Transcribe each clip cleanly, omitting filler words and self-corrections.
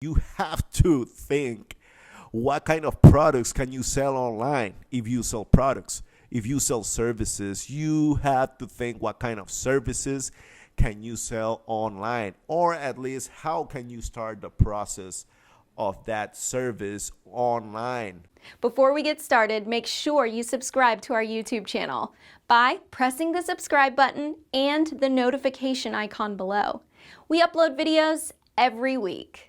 You have to think what kind of products can you sell online if you sell products. If you sell services, you have to think what kind of services can you sell online, or at least how can you start the process of that service online. Before we get started, make sure you subscribe to our YouTube channel by pressing the subscribe button and the notification icon below. We upload videos every week.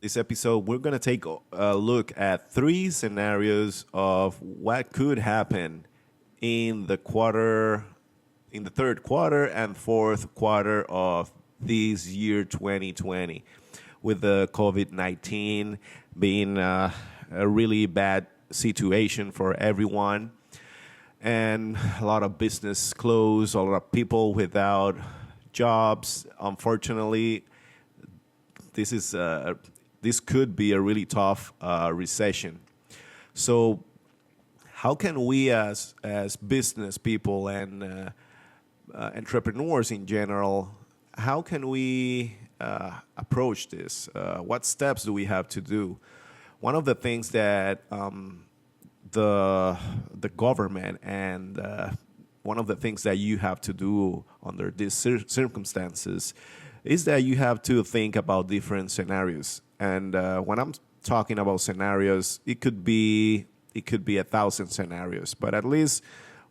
This episode, we're going to take a look at three scenarios of what could happen in the third quarter and fourth quarter of this year 2020, with the COVID-19 being a really bad situation for everyone, and a lot of business closed, a lot of people without jobs. Unfortunately, this could be a really tough recession. So how can we as business people and entrepreneurs in general, how can we approach this? What steps do we have to do? One of the things that the government and one of the things that you have to do under these circumstances is that you have to think about different scenarios. And when I'm talking about scenarios, it could be 1,000 scenarios, but at least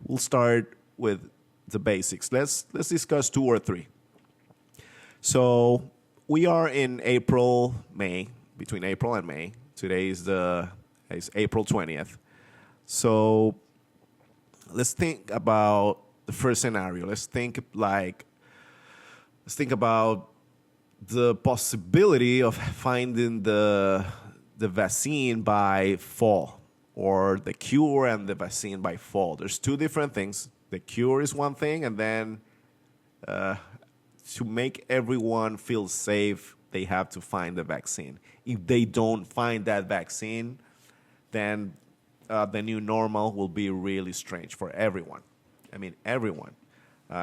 we'll start with the basics. Let's discuss two or three. So we are in May, between April and May. Today is April 20th. So let's think about the first scenario. Let's think about the possibility of finding the vaccine by fall, or the cure and the vaccine by fall. There's two different things. The cure is one thing, and then to make everyone feel safe, they have to find the vaccine. If they don't find that vaccine, then the new normal will be really strange for everyone. I mean, everyone.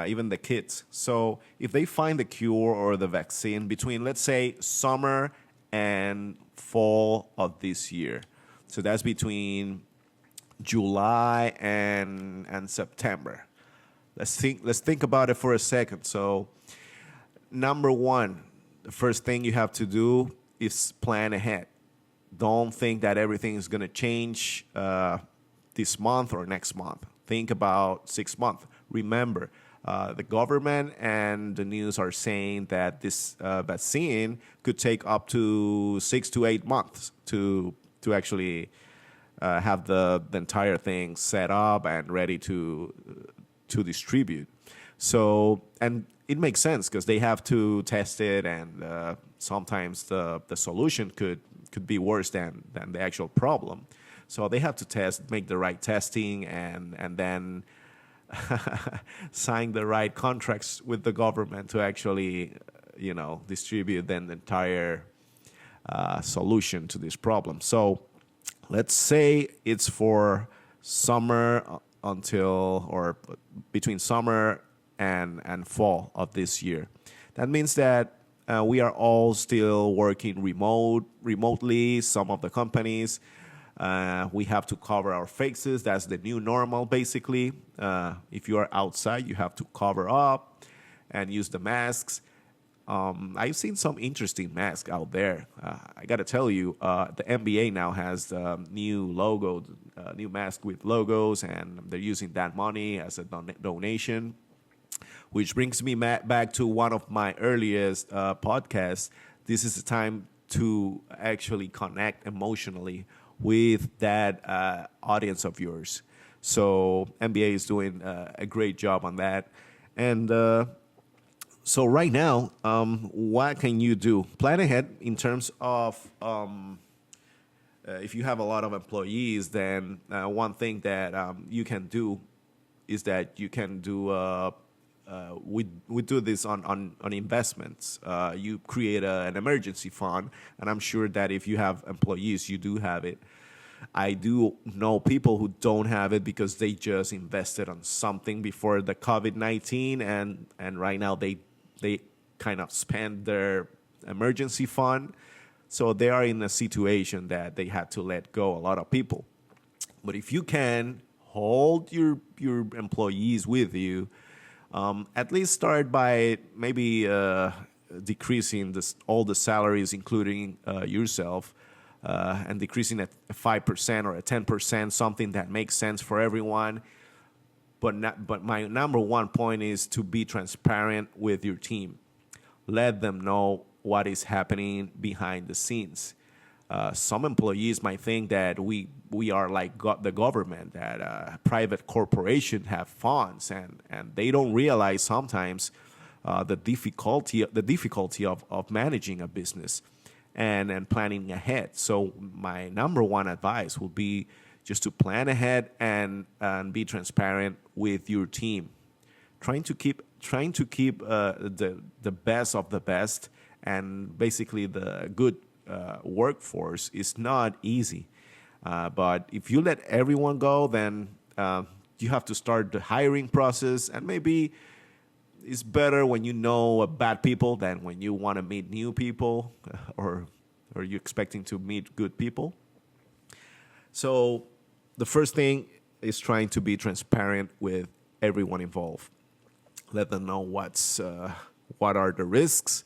Even the kids. So if they find the cure or the vaccine between, let's say, summer and fall of this year, so that's between July and September. Let's think about it for a second. So number one, the first thing you have to do is plan ahead. Don't think that everything is going to change this month or next month. Think about 6 months. Remember, the government and the news are saying that this vaccine could take up to 6 to 8 months to actually have the entire thing set up and ready to distribute. So, and it makes sense because they have to test it, and sometimes the solution could be worse than the actual problem. So they have to make the right testing, and then sign the right contracts with the government to actually, distribute then the entire solution to this problem. So let's say it's for summer or between summer and fall of this year. That means that we are all still working remotely. Some of the companies, we have to cover our faces. That's the new normal, basically. If you are outside, you have to cover up and use the masks. I've seen some interesting masks out there. I got to tell you, the NBA now has the new logo, new mask with logos, and they're using that money as a donation, which brings me back to one of my earliest podcasts. This is the time to actually connect emotionally with that audience of yours. So NBA is doing a great job on that. And so right now, what can you do? Plan ahead in terms of if you have a lot of employees, then one thing that you can do is that you can do we do this on investments. You create an emergency fund, and I'm sure that if you have employees, you do have it. I do know people who don't have it because they just invested on something before the COVID-19, and right now they kind of spend their emergency fund. So they are in a situation that they had to let go a lot of people. But if you can hold your employees with you, at least start by maybe decreasing all the salaries, including yourself, and decreasing at 5% or at 10%, something that makes sense for everyone. But my number one point is to be transparent with your team. Let them know what is happening behind the scenes. Some employees might think that we are like the government, that private corporations have funds, and they don't realize sometimes the difficulty of managing a business and planning ahead. So my number one advice would be just to plan ahead and be transparent with your team, trying to keep the best of the best, and basically the good workforce is not easy. But if you let everyone go, then you have to start the hiring process, and maybe it's better when you know bad people than when you want to meet new people, or you're expecting to meet good people. So the first thing is trying to be transparent with everyone involved. Let them know what are the risks,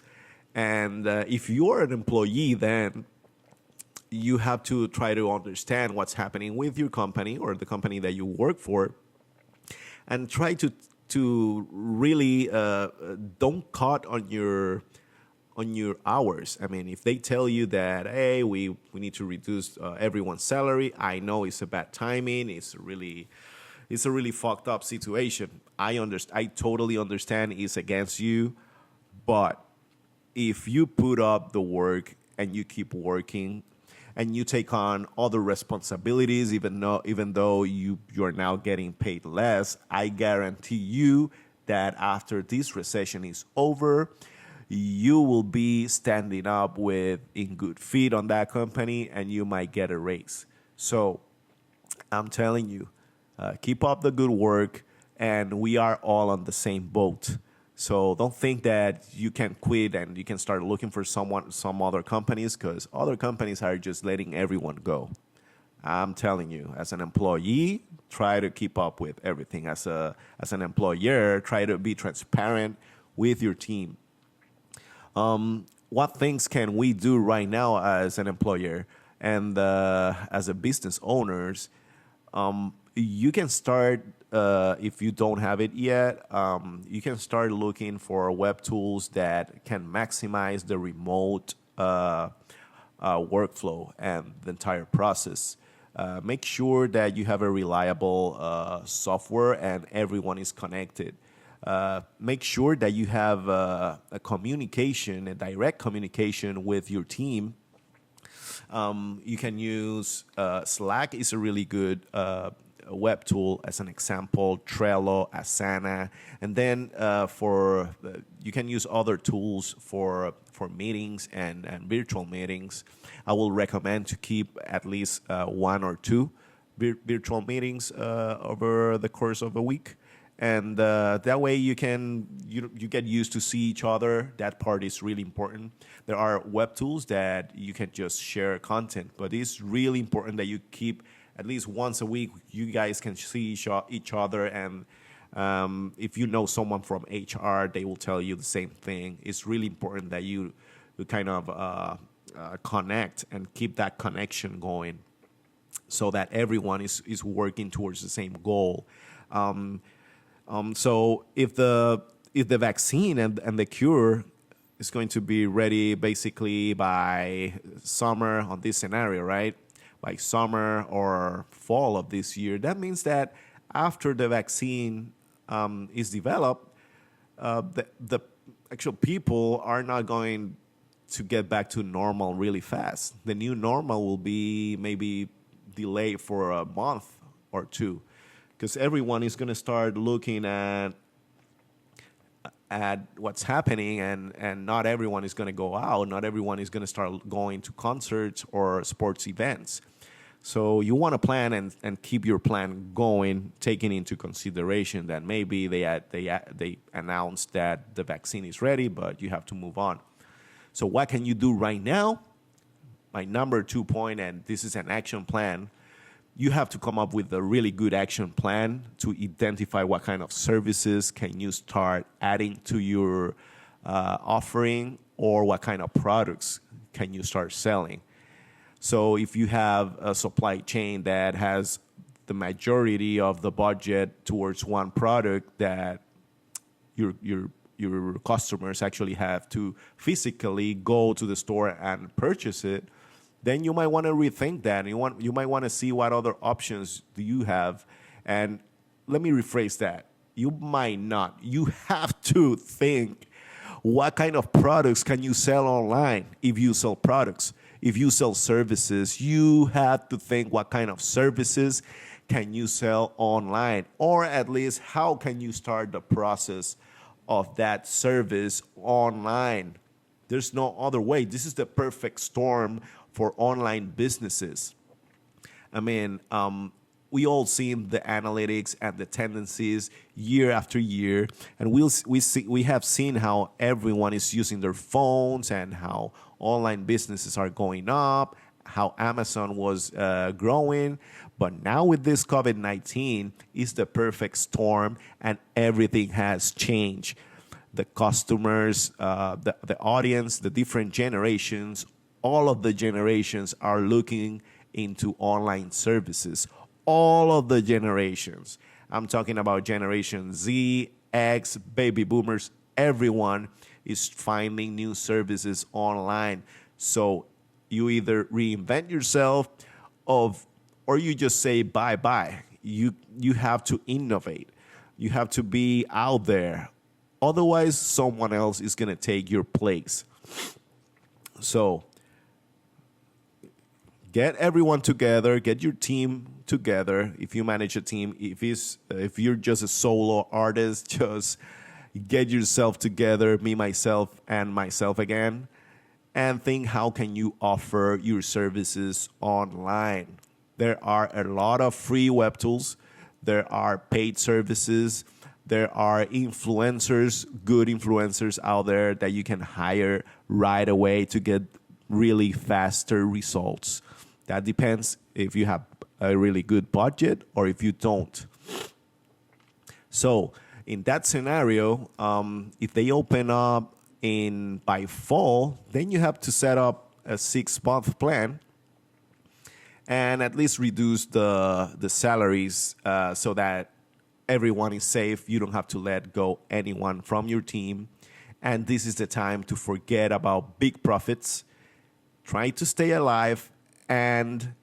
and if you're an employee, then you have to try to understand what's happening with your company or the company that you work for, and try to really don't cut on your hours. I mean, if they tell you that, hey, we need to reduce everyone's salary, I know it's a bad timing. It's a really fucked up situation. I totally understand it's against you, but if you put up the work and you keep working and you take on other responsibilities, even though you're now getting paid less, I guarantee you that after this recession is over, you will be standing up in good feet on that company, and you might get a raise. So I'm telling you, keep up the good work, and we are all on the same boat. So don't think that you can quit and you can start looking for some other companies, because other companies are just letting everyone go. I'm telling you, as an employee, try to keep up with everything. As an employer, try to be transparent with your team. What things can we do right now as an employer and as a business owners? You can start, if you don't have it yet, you can start looking for web tools that can maximize the remote workflow and the entire process. Make sure that you have a reliable software and everyone is connected. Make sure that you have a direct communication with your team. You can use Slack is a really good web tool as an example, Trello, Asana, and then you can use other tools for meetings and virtual meetings. I will recommend to keep at least one or two virtual meetings over the course of a week. And that way you get used to see each other. That part is really important. There are web tools that you can just share content, but it's really important that you keep at least once a week. You guys can see each other, and if you know someone from HR, they will tell you the same thing. It's really important that you kind of connect and keep that connection going, so that everyone is working towards the same goal. So if the vaccine and the cure is going to be ready basically by summer on this scenario, right? By summer or fall of this year, that means that after the vaccine is developed, the actual people are not going to get back to normal really fast. The new normal will be maybe delayed for a month or two, because everyone is going to start looking at what's happening, and not everyone is going to go out. Not everyone is going to start going to concerts or sports events. So you want to plan and keep your plan going, taking into consideration that maybe they announced that the vaccine is ready, but you have to move on. So what can you do right now? my number 2 point, and this is an action plan. You have to come up with a really good action plan to identify what kind of services can you start adding to your offering, or what kind of products can you start selling. So if you have a supply chain that has the majority of the budget towards one product that your customers actually have to physically go to the store and purchase it, then you might want to rethink that. You might want to see what other options do you have. And let me rephrase that. You might not. You have to think, what kind of products can you sell online if you sell products? If you sell services, you have to think, what kind of services can you sell online? Or at least, how can you start the process of that service online? There's no other way. This is the perfect storm for online businesses. I mean, we all seen the analytics and the tendencies year after year, and we have seen how everyone is using their phones and how online businesses are going up, how Amazon was growing. But now with this COVID-19, it's the perfect storm, and everything has changed. The customers, the audience, the different generations, all of the generations are looking into online services. All of the generations. I'm talking about Generation Z, X, baby boomers. Everyone is finding new services online. So you either reinvent yourself or you just say bye-bye. You have to innovate. You have to be out there. Otherwise, someone else is going to take your place. So get everyone together, get your team together. If you manage a team, if you're just a solo artist, just get yourself together, me, myself, and myself again, and think, how can you offer your services online? There are a lot of free web tools. There are paid services. There are influencers, good influencers out there that you can hire right away to get really faster results. That depends if you have a really good budget or if you don't. So in that scenario, if they open up by fall, then you have to set up a 6-month plan and at least reduce the salaries so that everyone is safe. You don't have to let go anyone from your team. And this is the time to forget about big profits. Try to stay alive and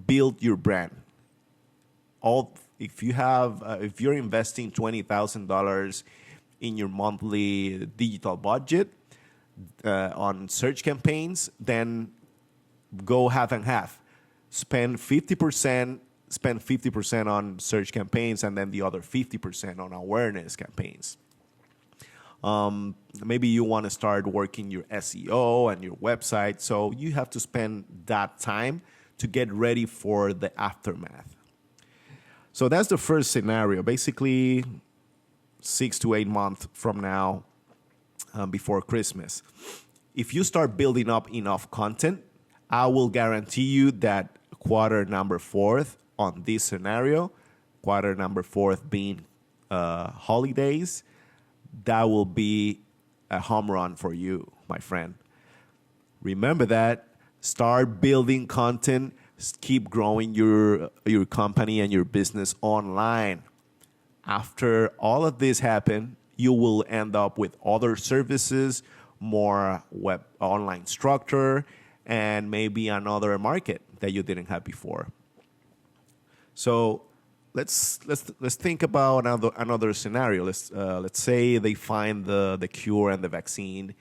build your brand. If you're investing $20,000 in your monthly digital budget on search campaigns, then go half and half. Spend 50% on search campaigns, and then the other 50% on awareness campaigns. Maybe you want to start working your SEO and your website, so you have to spend that time to get ready for the aftermath. So that's the first scenario, basically 6 to 8 months from now, before Christmas. If you start building up enough content, I will guarantee you that quarter number 4th on this scenario, quarter number 4th being holidays, that will be a home run for you, my friend. Remember that. Start building content. Keep growing your company and your business online. After all of this happen, you will end up with other services, more web online structure, and maybe another market that you didn't have before. So let's think about another scenario. Let's say they find the cure and the vaccine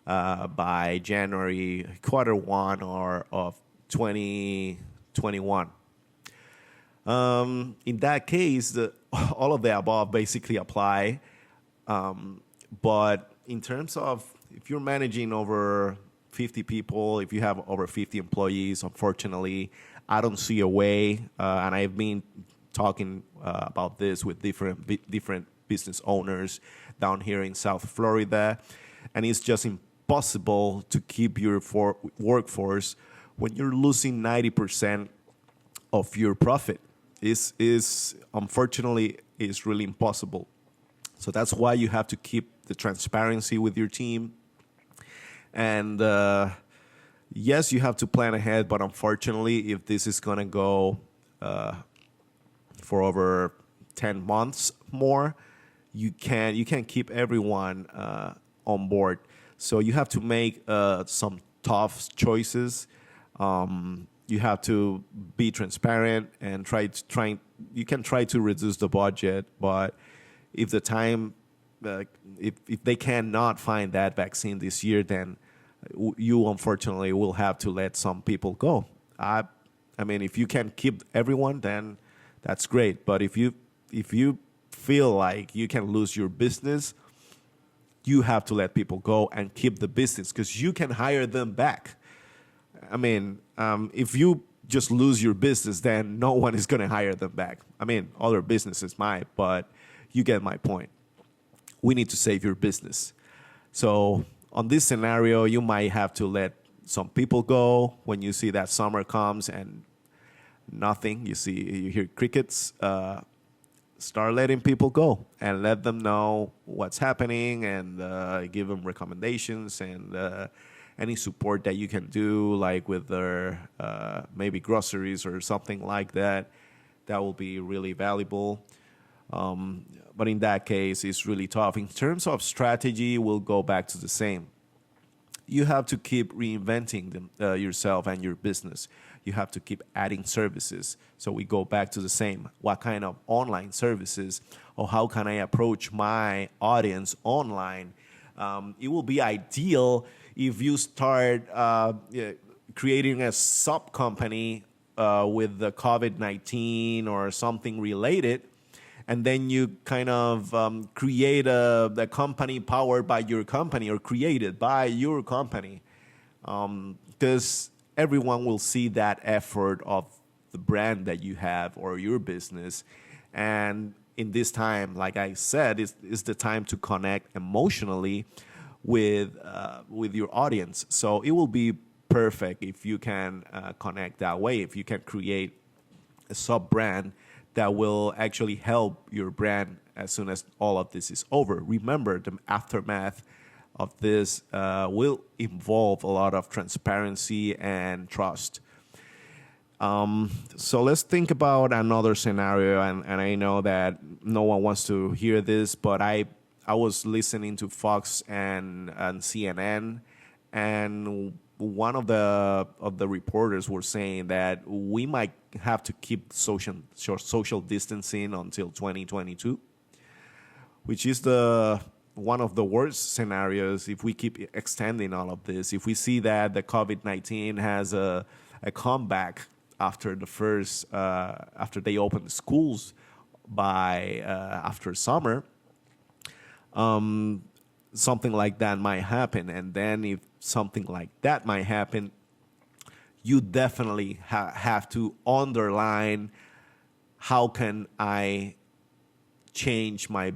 by January quarter 1 of 2021. In that case, all of the above basically apply. But in terms of if you're managing over 50 people, if you have over 50 employees, unfortunately, I don't see a way, and I've been talking about this with different business owners down here in South Florida, and it's just impossible to keep your workforce when you're losing 90% of your profit is unfortunately is really impossible. So that's why you have to keep the transparency with your team. And yes, you have to plan ahead, but unfortunately, if this is going to go for over 10 months more, you can't keep everyone on board. So you have to make some tough choices. You have to be transparent and you can try to reduce the budget, but if the time if they cannot find that vaccine this year, then you unfortunately will have to let some people go. I mean, if you can keep everyone, then that's great. But if you feel like you can lose your business, you have to let people go and keep the business because you can hire them back. I mean, if you just lose your business, then no one is going to hire them back. I mean, other businesses might, but you get my point. We need to save your business. So on this scenario, you might have to let some people go when you see that summer comes and nothing. You hear crickets. Start letting people go and let them know what's happening and give them recommendations and any support that you can do, like with their maybe groceries or something like that. That will be really valuable. But in that case, it's really tough. In terms of strategy, we'll go back to the same. You have to keep reinventing yourself and your business. You have to keep adding services. So we go back to the same. What kind of online services, or how can I approach my audience online? It will be ideal if you start creating a sub company with the COVID-19 or something related, and then you kind of create the company powered by your company or created by your company, because everyone will see that effort of the brand that you have or your business. And in this time, like I said, is the time to connect emotionally with your audience. So it will be perfect if you can connect that way, if you can create a sub brand that will actually help your brand as soon as all of this is over. Remember, the aftermath of this will involve a lot of transparency and trust. So let's think about another scenario, and I know that no one wants to hear this, but I was listening to Fox and CNN, and one of the reporters were saying that we might have to keep social distancing until 2022, which is one of the worst scenarios if we keep extending all of this. If we see that the COVID-19 has a comeback after after they open the schools after summer, something like that might happen. And then if something like that might happen, you definitely have to underline, how can I change my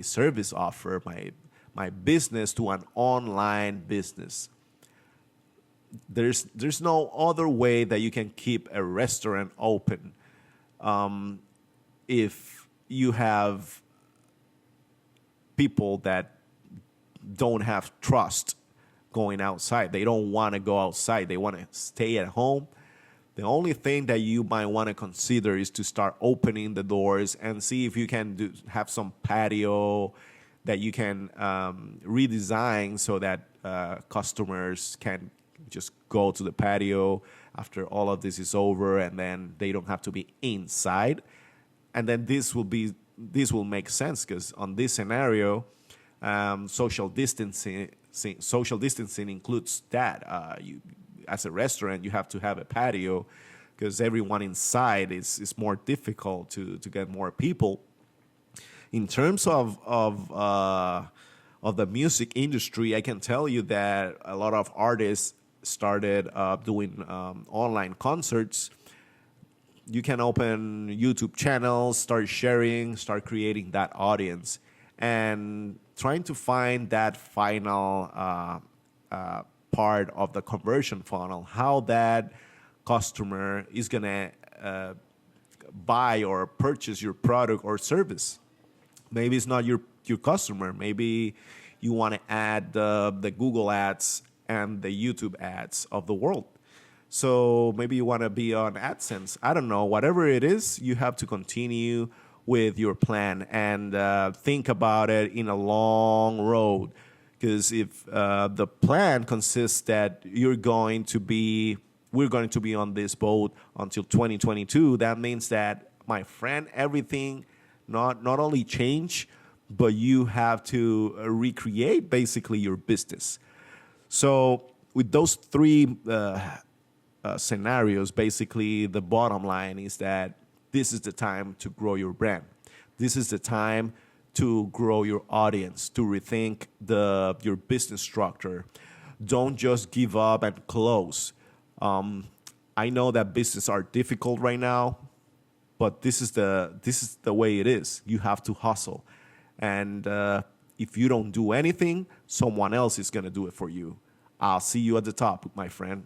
service offer, my business to an online business? There's no other way that you can keep a restaurant open if you have people that don't have trust going outside. They don't want to go outside. They want to stay at home. The only thing that you might want to consider is to start opening the doors and see if you can have some patio that you can redesign so that customers can just go to the patio after all of this is over, and then they don't have to be inside. And then this will make sense, because on this scenario, social distancing includes that. As a restaurant, you have to have a patio, because everyone inside is more difficult to get more people. In terms of the music industry, I can tell you that a lot of artists started doing online concerts. You can open YouTube channels, start sharing, start creating that audience, and trying to find that final part of the conversion funnel, how that customer is going to buy or purchase your product or service. Maybe it's not your customer. Maybe you want to add the Google ads and the YouTube ads of the world. So maybe you want to be on AdSense. I don't know. Whatever it is, you have to continue with your plan and think about it in a long road. Because if the plan consists that we're going to be on this boat until 2022, that means that, my friend, everything not only change, but you have to recreate basically your business. So with those three scenarios, basically the bottom line is that this is the time to grow your brand. This is the time to grow your audience, to rethink your business structure. Don't just give up and close. I know that businesses are difficult right now, but this is the way it is. You have to hustle, and if you don't do anything, someone else is going to do it for you. I'll see you at the top, my friend.